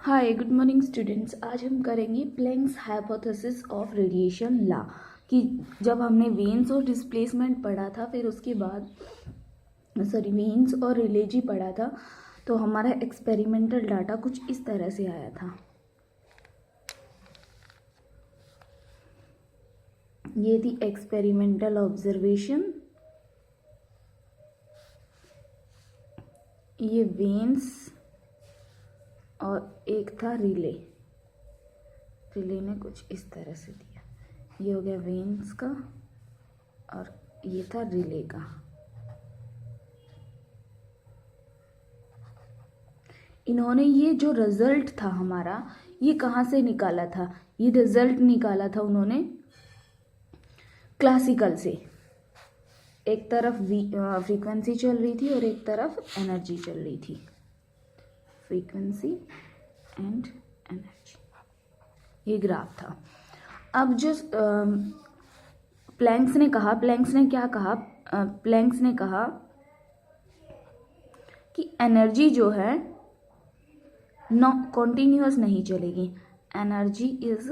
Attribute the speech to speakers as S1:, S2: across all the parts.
S1: Hi good morning students. आज हम करेंगे Planck's hypothesis of radiation law. कि जब हमने वेन्स और डिस्प्लेसमेंट पढ़ा था, फिर उसके बाद वेन्स और रिले जी पढ़ा था, तो हमारा एक्सपेरिमेंटल डाटा कुछ इस तरह से आया था। ये थी एक्सपेरिमेंटल ऑब्जर्वेशन, ये वेन्स और एक था रिले। रिले ने कुछ इस तरह से दिया। ये हो गया वेन्स का और ये था रिले का। इन्होंने ये जो रिजल्ट था हमारा, ये कहाँ से निकाला था? ये रिजल्ट निकाला था उन्होंने क्लासिकल से। एक तरफ फ्रीक्वेंसी चल रही थी और एक तरफ एनर्जी चल रही थी। फ्रीक्वेंसी एंड एनर्जी, ये ग्राफ था। अब जो प्लैंक्स ने क्या कहा? प्लैंक्स ने कहा कि एनर्जी जो है कॉन्टिन्यूअस नहीं चलेगी। Energy is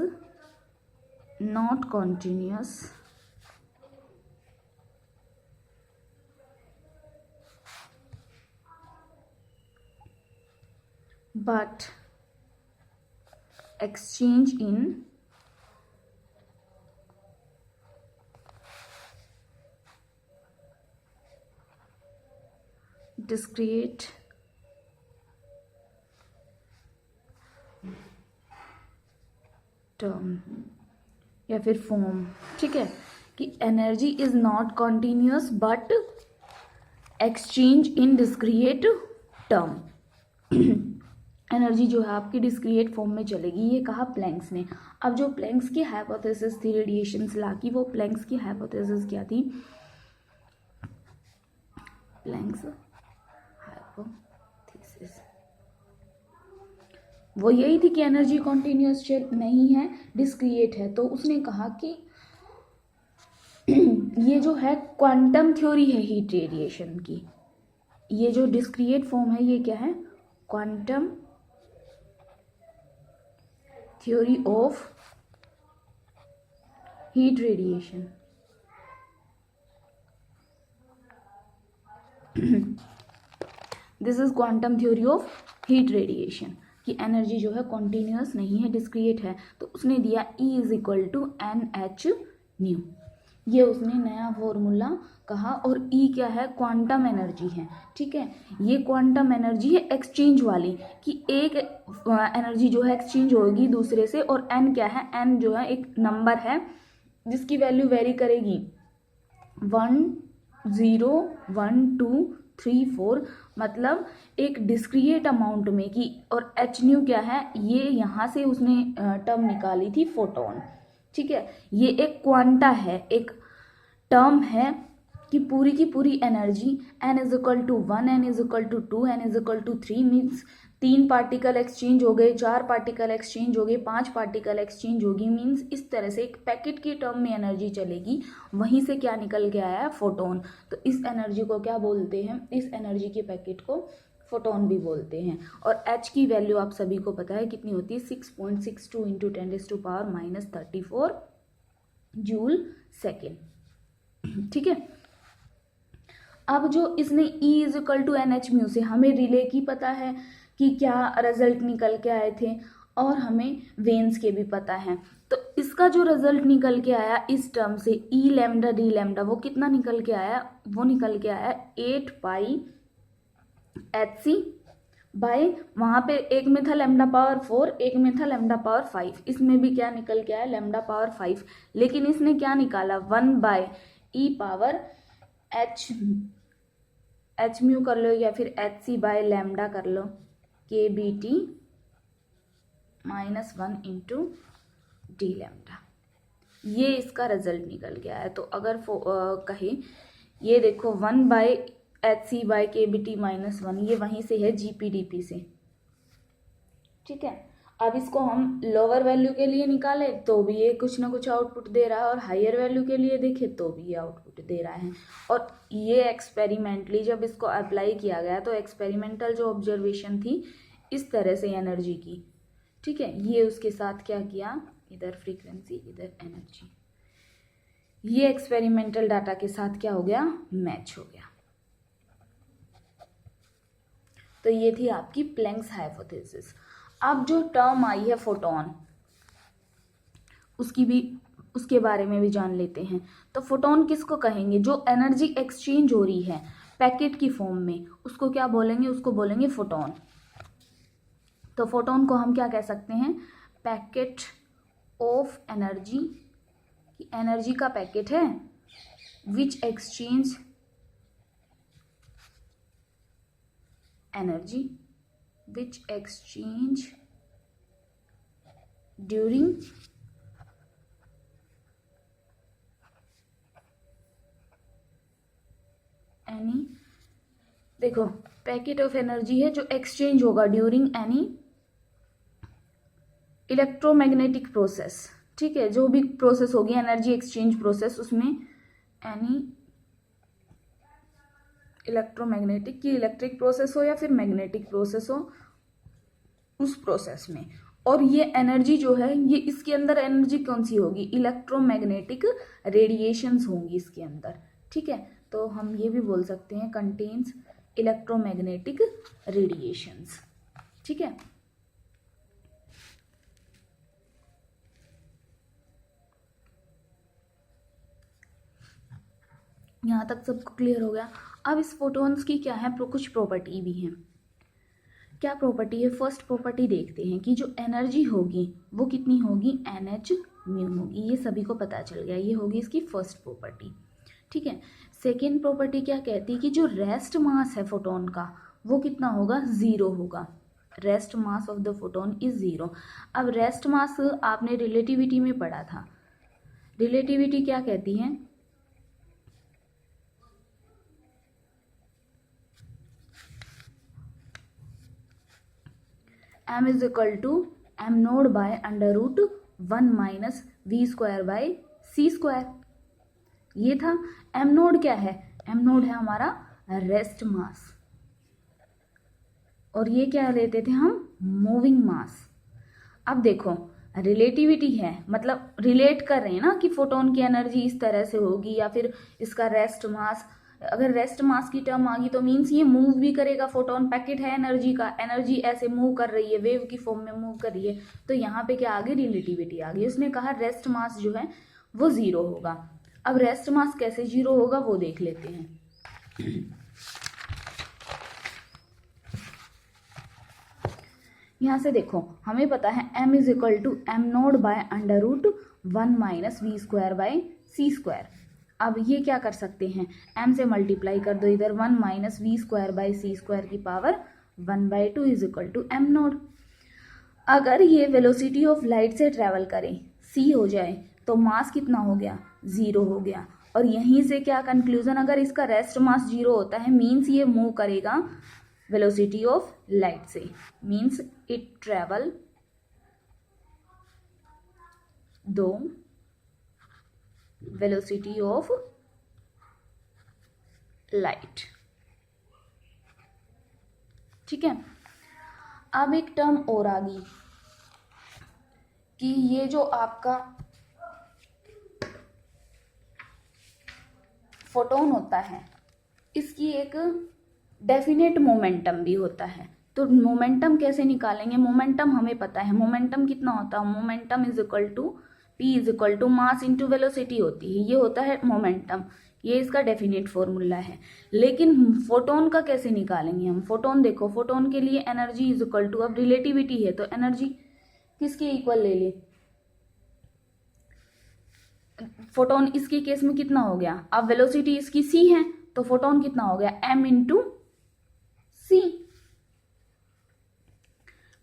S1: not continuous but exchange in discrete term या फिर फॉर्म। ठीक है, कि energy is not continuous but exchange in discrete term. Energy जो है आपकी डिस्क्रिएट फॉर्म में चलेगी, ये कहा प्लैंक्स ने। अब जो प्लैंक्स की हाइपोथेसिस थी रेडिएशन लॉ की, वो प्लैंक्स की हाइपोथेसिस क्या थी? प्लैंक्स हाइपोथेसिस वो यही थी कि एनर्जी कॉन्टिन्यूअस नहीं है, डिस्क्रिएट है। तो उसने कहा कि ये जो है क्वांटम थ्योरी है हीट रेडिएशन की। ये जो डिस्क्रिएट फॉर्म है, ये क्या है? Quantum theory of heat radiation. This is quantum theory of heat radiation कि एनर्जी जो है कॉन्टिन्यूअस नहीं है, डिस्क्रिएट है। तो उसने दिया E is equal to NH nu. ये उसने नया फॉर्मूला कहा। और E क्या है? क्वांटम एनर्जी है। ठीक है, ये क्वांटम एनर्जी है एक्सचेंज वाली, कि एक एनर्जी जो है एक्सचेंज होगी दूसरे से। और N क्या है? N जो है एक नंबर है जिसकी वैल्यू वेरी करेगी 1 0 1 2 3 4, मतलब एक डिस्क्रिएट अमाउंट में की। और एच न्यू क्या है? ये यहाँ से उसने टर्म निकाली थी फोटोन। ठीक है, ये एक क्वांटा है, एक टर्म है कि पूरी की पूरी energy n is equal to 1, n is equal to 2, n is equal to 3 means 3 particle exchange हो गए, 4 पार्टिकल एक्सचेंज हो गए, 5 पार्टिकल एक्सचेंज होगी। मीन्स इस तरह से एक पैकेट की टर्म में एनर्जी चलेगी। वहीं से क्या निकल के आया? फोटोन। तो इस एनर्जी को क्या बोलते हैं? इस एनर्जी के पैकेट को फोटोन भी बोलते हैं। और h की वैल्यू आप सभी को पता है कितनी होती है? 6.62 इंटू 10⁻⁻34 जूल सेकेंड। ठीक है, अब जो इसने E is equal to NH mu से, हमें रिले की पता है कि क्या रिजल्ट निकल के आए थे, और हमें वेन्स के भी पता है। तो इसका जो रिजल्ट निकल के आया इस टर्म से E लैम्डा D लैम्डा, वो कितना निकल के आया? वो निकल के आया 8 पाई HC बाय, वहां पे एक में था लैम्डा पावर 4, एक में था लैम्डा पावर 5। इसमें भी क्या निकल के आया? Lambda power 5। लेकिन इसने क्या निकाला? 1 by E power H mu कर लो या फिर HC बाय लैम्डा कर लो, KBT -1 इंटू डी लैम्डा। ये इसका रिजल्ट निकल गया है। तो अगर कहे, ये देखो 1 बाय HC बाय KBT -1, ये वहीं से है GPDP से। ठीक है, अब इसको हम लोअर वैल्यू के लिए निकाले तो भी ये कुछ ना कुछ आउटपुट दे रहा है, और हायर वैल्यू के लिए देखे तो भी ये आउटपुट दे रहा है। और ये एक्सपेरिमेंटली जब इसको अप्लाई किया गया तो एक्सपेरिमेंटल जो ऑब्जर्वेशन थी इस तरह से एनर्जी की, ठीक है, ये उसके साथ क्या किया, इधर फ्रीक्वेंसी इधर एनर्जी, ये एक्सपेरिमेंटल डाटा के साथ क्या हो गया, मैच हो गया। तो ये थी आपकी प्लैंक्स हाइपोथेसिस। अब जो टर्म आई है फोटोन, उसके बारे में भी जान लेते हैं। तो फोटोन किसको कहेंगे, जो एनर्जी एक्सचेंज हो रही है पैकेट की फॉर्म में, उसको क्या बोलेंगे, उसको बोलेंगे फोटोन। तो फोटोन को हम क्या कह सकते हैं, पैकेट ऑफ एनर्जी, एनर्जी का पैकेट है, विच एक्सचेंज एनर्जी, विच एक्सचेंज ड्यूरिंग एनी, देखो पैकेट ऑफ एनर्जी है जो एक्सचेंज होगा ड्यूरिंग एनी इलेक्ट्रोमैग्नेटिक प्रोसेस, ठीक है, जो भी प्रोसेस होगी एनर्जी एक्सचेंज प्रोसेस, उसमें एनी इलेक्ट्रोमैग्नेटिक की इलेक्ट्रिक प्रोसेस हो या फिर मैग्नेटिक प्रोसेस हो, उस प्रोसेस में। और ये एनर्जी जो है, ये इसके अंदर एनर्जी कौन सी होगी, इलेक्ट्रोमैग्नेटिक रेडिएशंस होंगी इसके अंदर, ठीक है। तो हम ये भी बोल सकते हैं कंटेन्स इलेक्ट्रोमैग्नेटिक रेडिएशंस, ठीक है। यहाँ तक सबको क्लियर हो गया। अब इस फोटोन्स की क्या है, कुछ प्रॉपर्टी भी हैं। क्या प्रॉपर्टी है, फर्स्ट प्रॉपर्टी देखते हैं कि जो एनर्जी होगी वो कितनी होगी, NH म्यू होगी, ये सभी को पता चल गया, ये होगी इसकी फर्स्ट प्रॉपर्टी, ठीक है। सेकेंड प्रॉपर्टी क्या कहती है कि जो रेस्ट मास है फोटोन का वो कितना होगा, 0 होगा, rest mass of the photon is 0। अब रेस्ट मास आपने रिलेटिविटी में पढ़ा था, रिलेटिविटी क्या कहती है, m is equal to M naught by under root 1 minus we square by C square. ये था m नोड, क्या है, m नोड है हमारा रेस्ट मास, और ये क्या लेते थे हम, मूविंग मास। अब देखो रिलेटिविटी है, मतलब रिलेट कर रहे हैं ना कि फोटोन की एनर्जी इस तरह से होगी, या फिर इसका रेस्ट मास, अगर रेस्ट मास की टर्म आ गई तो मीन्स ये मूव भी करेगा, फोटोन पैकेट है एनर्जी का, एनर्जी ऐसे मूव कर रही है, वेव की फॉर्म में मूव कर रही है, तो यहाँ पे क्या आ गई, रिलेटिविटी आ गई। उसने कहा रेस्ट मास जो है वो 0 होगा। अब रेस्ट मास कैसे 0 होगा वो देख लेते हैं। यहाँ से देखो हमें पता है m is equal to M naught by under root 1 minus we square by C square. अब ये क्या कर सकते हैं, m से मल्टीप्लाई कर दो इधर, 1 minus we square by C square की power 1/2 is equal to M naught. अगर ये वेलोसिटी ऑफ लाइट से ट्रेवल करे, c हो जाए, तो मास कितना हो गया, 0 हो गया। और यहीं से क्या कंक्लूजन, अगर इसका रेस्ट मास 0 होता है मीन्स ये मूव करेगा वेलोसिटी ऑफ लाइट से, मीन्स इट ट्रेवल दो वेलोसिटी ऑफ लाइट, ठीक है। अब एक टर्म और आ गई कि ये जो आपका फोटोन होता है इसकी एक डेफिनेट मोमेंटम भी होता है। तो मोमेंटम कैसे निकालेंगे, मोमेंटम हमें पता है, मोमेंटम कितना होता है, momentum is equal to p is equal to mass into velocity होती है, ये होता है मोमेंटम, ये इसका डेफिनेट फॉर्मूला है। लेकिन फोटोन का कैसे निकालेंगे हम, फोटोन देखो, फोटोन के लिए एनर्जी इज इक्वल टू, अब रिलेटिविटी है तो एनर्जी किसके इक्वल ले ले, फोटोन इसके केस में कितना हो गया, अब वेलोसिटी इसकी c है तो फोटोन कितना हो गया, m into C.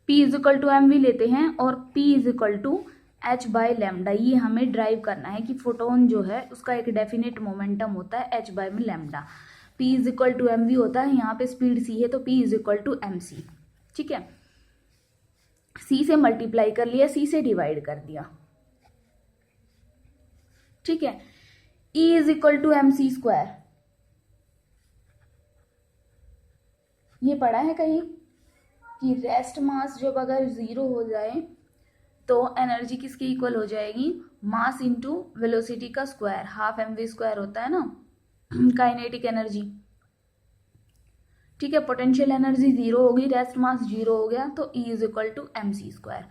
S1: p is equal to M भी लेते हैं और p is equal to h by lambda, ये हमें ड्राइव करना है कि फोटोन जो है उसका एक डेफिनेट मोमेंटम होता है h बाय में lambda, p is equal to M भी होता है, यहाँ पे स्पीड c है तो p is equal to M C, ठीक है। c से मल्टीप्लाई कर लिया, c से डिवाइड कर दिया, ठीक है। E is equal to M C square, ये पढ़ा है कहीं कि रेस्ट मास जब अगर 0 हो जाए तो एनर्जी किसकी इक्वल हो जाएगी, मास इंटू वेलोसिटी का स्क्वायर, हाफ mv स्क्वायर होता है ना काइनेटिक एनर्जी। ठीक है, पोटेंशियल एनर्जी 0 होगी, रेस्ट मास 0 हो गया तो E is equal to M C square.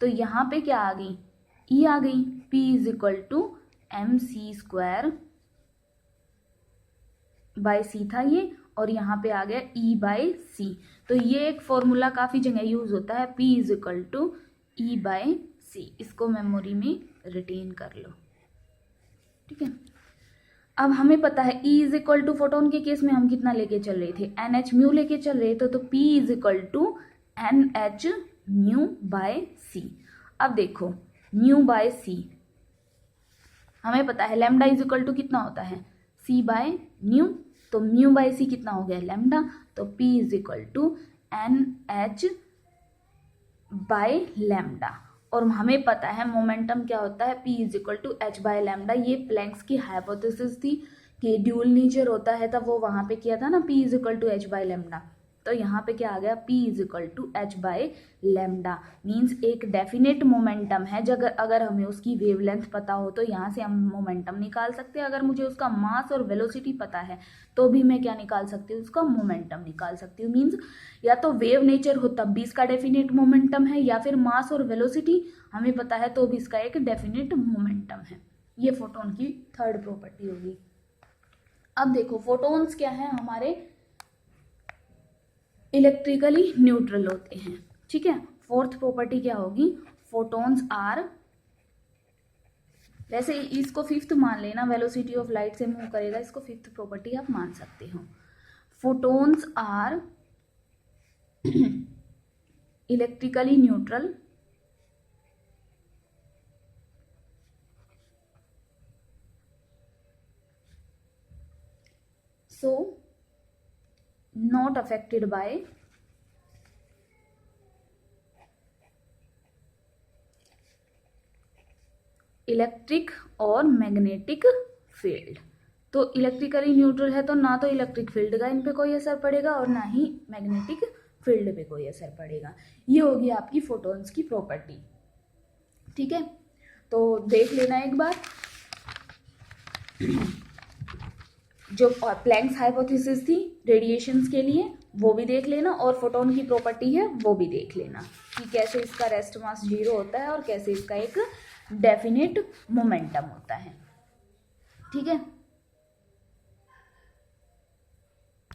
S1: तो यहाँ पे क्या आ गई, E आ गई, P is equal to M C square by c था ये, और यहाँ पे आ गया E बाय सी। तो ये एक फॉर्मूला काफ़ी जगह यूज होता है, P is equal to E by c, इसको मेमोरी में रिटेन कर लो। ठीक है, अब हमें पता है E is equal to, photon के केस में हम कितना लेके चल रहे थे, NH म्यू लेके चल रहे थे, तो P is equal to NH mu by c. अब देखो म्यू बाय सी हमें पता है, लैम्डा इज इक्वल टू कितना होता है, C बाय म्यू, तो म्यू बाय सी कितना हो गया, लैम्डा, तो P is equal to NH by lambda. और हमें पता है मोमेंटम क्या होता है, P is equal to H by lambda. ये प्लैंक्स की हाइपोथेसिस थी कि ड्यूल नेचर होता है, तब वो वहाँ पे किया था ना, P is equal to H by lambda. तो यहाँ पे क्या आ गया, P is equal to H by lambda, means एक डेफिनेट मोमेंटम है। अगर हमें उसकी वेवलेंथ पता हो तो यहाँ से हम मोमेंटम निकाल सकते हैं। अगर मुझे उसका मास और वेलोसिटी पता है तो भी मैं क्या निकाल सकती हूँ, उसका मोमेंटम निकाल सकती हूँ। मीन्स या तो वेव नेचर हो तब भी इसका डेफिनेट मोमेंटम है, या फिर मास और वेलोसिटी हमें पता है तो भी इसका एक डेफिनेट मोमेंटम है। ये फोटोन की थर्ड प्रॉपर्टी होगी। अब देखो फोटोन्स क्या है, हमारे इलेक्ट्रिकली न्यूट्रल होते हैं। ठीक है, फोर्थ प्रॉपर्टी क्या होगी, फोटोन्स आर, वैसे इसको फिफ्थ मान लेना, वेलोसिटी ऑफ लाइट से मूव करेगा, इसको फिफ्थ प्रॉपर्टी आप मान सकते हो। Photons are electrically neutral so not affected by electric और मैग्नेटिक फील्ड। तो इलेक्ट्रिकली न्यूट्रल है तो ना तो इलेक्ट्रिक फील्ड का इन पे कोई असर पड़ेगा और ना ही मैग्नेटिक फील्ड पे कोई असर पड़ेगा। ये होगी आपकी फोटोन्स की प्रॉपर्टी। ठीक है, तो देख लेना एक बार जो प्लैंक्स हाइपोथेसिस थी रेडिएशंस के लिए वो भी देख लेना, और फोटोन की प्रॉपर्टी है वो भी देख लेना कि कैसे इसका रेस्ट मास 0 होता है और कैसे इसका एक डेफिनेट मोमेंटम होता है। ठीक है।